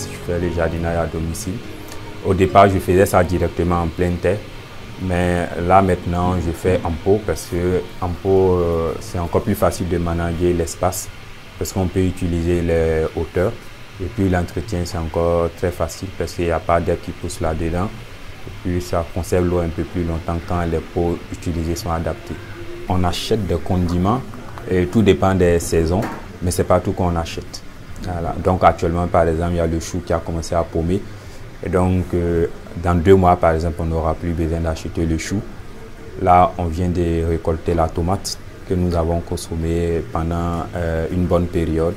je fais le jardinage à domicile. Au départ, je faisais ça directement en pleine terre. Mais là maintenant, je fais en pot parce que en pot, c'est encore plus facile de manager l'espace parce qu'on peut utiliser les hauteurs. Et puis l'entretien, c'est encore très facile parce qu'il n'y a pas d'herbe qui pousse là-dedans. Et puis ça conserve l'eau un peu plus longtemps quand les pots utilisés sont adaptés. On achète des condiments et tout dépend des saisons, mais ce n'est pas tout qu'on achète. Voilà. Donc actuellement, par exemple, il y a le chou qui a commencé à paumer. Et donc, dans 2 mois, par exemple, on n'aura plus besoin d'acheter le chou. Là, on vient de récolter la tomate que nous avons consommée pendant une bonne période.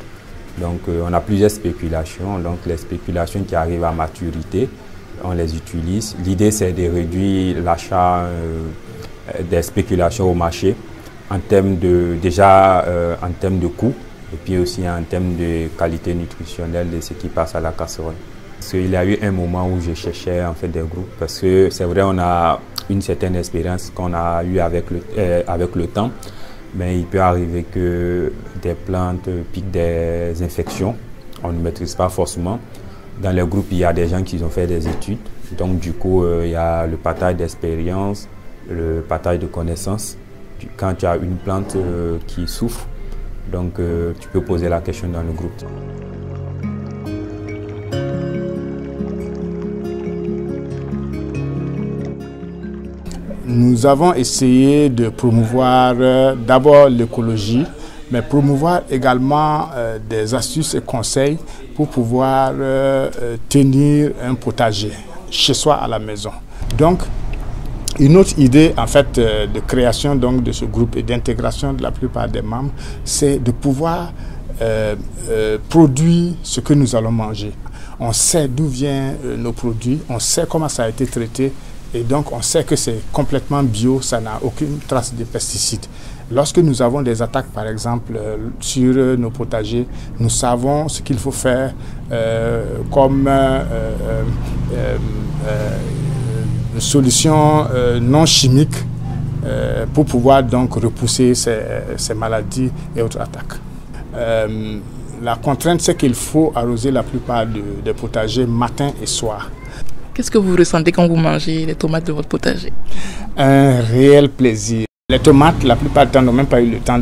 Donc, on a plusieurs spéculations. Donc, les spéculations qui arrivent à maturité, on les utilise. L'idée, c'est de réduire l'achat des spéculations au marché en termes de, en termes de coût et puis aussi en termes de qualité nutritionnelle de ce qui passe à la casserole. Parce qu'il y a eu un moment où je cherchais en fait des groupes parce que c'est vrai on a une certaine expérience qu'on a eue avec le temps, mais il peut arriver que des plantes piquent des infections, on ne maîtrise pas forcément. Dans les groupes, il y a des gens qui ont fait des études, donc du coup il y a le partage d'expérience, le partage de connaissances. Quand tu as une plante qui souffre, donc tu peux poser la question dans le groupe. Nous avons essayé de promouvoir d'abord l'écologie, mais promouvoir également des astuces et conseils pour pouvoir tenir un potager chez soi à la maison. Donc, une autre idée en fait de création donc, de ce groupe et d'intégration de la plupart des membres, c'est de pouvoir produire ce que nous allons manger. On sait d'où viennent nos produits, on sait comment ça a été traité. Et donc, on sait que c'est complètement bio, ça n'a aucune trace de pesticides. Lorsque nous avons des attaques, par exemple, sur nos potagers, nous savons ce qu'il faut faire comme solution non chimique pour pouvoir donc repousser ces maladies et autres attaques. La contrainte, c'est qu'il faut arroser la plupart des potagers matin et soir. Qu'est-ce que vous ressentez quand vous mangez les tomates de votre potager? Un réel plaisir. Les tomates, la plupart du temps, n'ont même pas eu le temps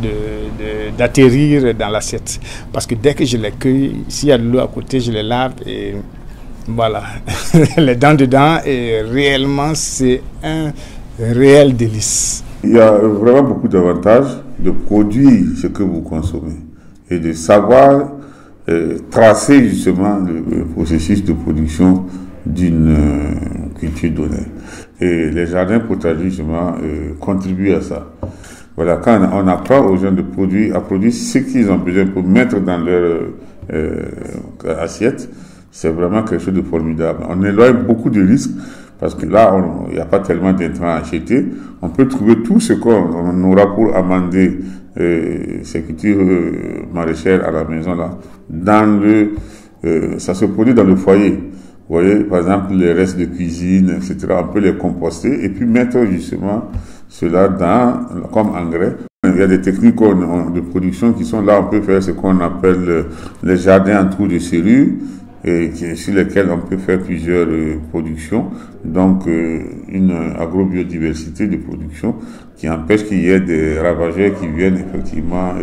d'atterrir dans l'assiette. Parce que dès que je les cueille, s'il y a de l'eau à côté, je les lave et voilà, les dents dedans. Et réellement, c'est un réel délice. Il y a vraiment beaucoup d'avantages de produire ce que vous consommez et de savoir tracer justement le processus de production d'une culture donnée. Et les jardins potagers, justement, contribuent à ça. Voilà, quand on apprend aux gens à produire ce qu'ils ont besoin pour mettre dans leur assiette, c'est vraiment quelque chose de formidable. On éloigne beaucoup de risques parce que là, il n'y a pas tellement d'intrants à acheter. On peut trouver tout ce qu'on aura pour amender ces cultures maraîchères à la maison, là, ça se produit dans le foyer. Vous voyez, par exemple, les restes de cuisine, etc., on peut les composter et puis mettre justement cela comme engrais. Il y a des techniques de production qui sont là. On peut faire ce qu'on appelle les jardins en trous de serrure et sur lesquels on peut faire plusieurs productions. Donc, une agrobiodiversité de production qui empêche qu'il y ait des ravageurs qui viennent effectivement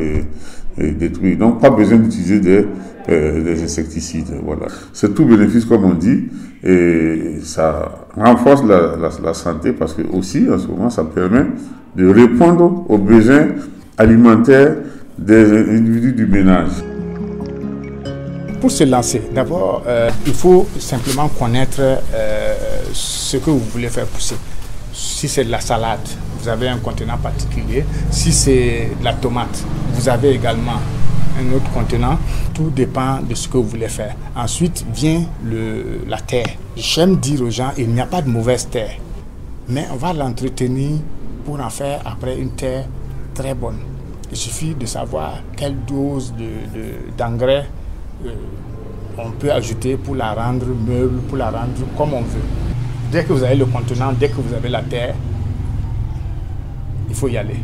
détruire. Donc, pas besoin d'utiliser des insecticides. Voilà. C'est tout bénéfice, comme on dit, et ça renforce la santé parce que aussi, en ce moment, ça permet de répondre aux besoins alimentaires des individus du ménage. Pour se lancer, d'abord, il faut simplement connaître ce que vous voulez faire pousser. Si c'est de la salade, vous avez un contenant particulier. Si c'est de la tomate, vous avez également un autre contenant. Tout dépend de ce que vous voulez faire. Ensuite vient la terre. J'aime dire aux gens, il n'y a pas de mauvaise terre. Mais on va l'entretenir pour en faire après une terre très bonne. Il suffit de savoir quelle dose d'engrais on peut ajouter pour la rendre meuble, pour la rendre comme on veut. Dès que vous avez le contenant, dès que vous avez la terre, il faut y aller.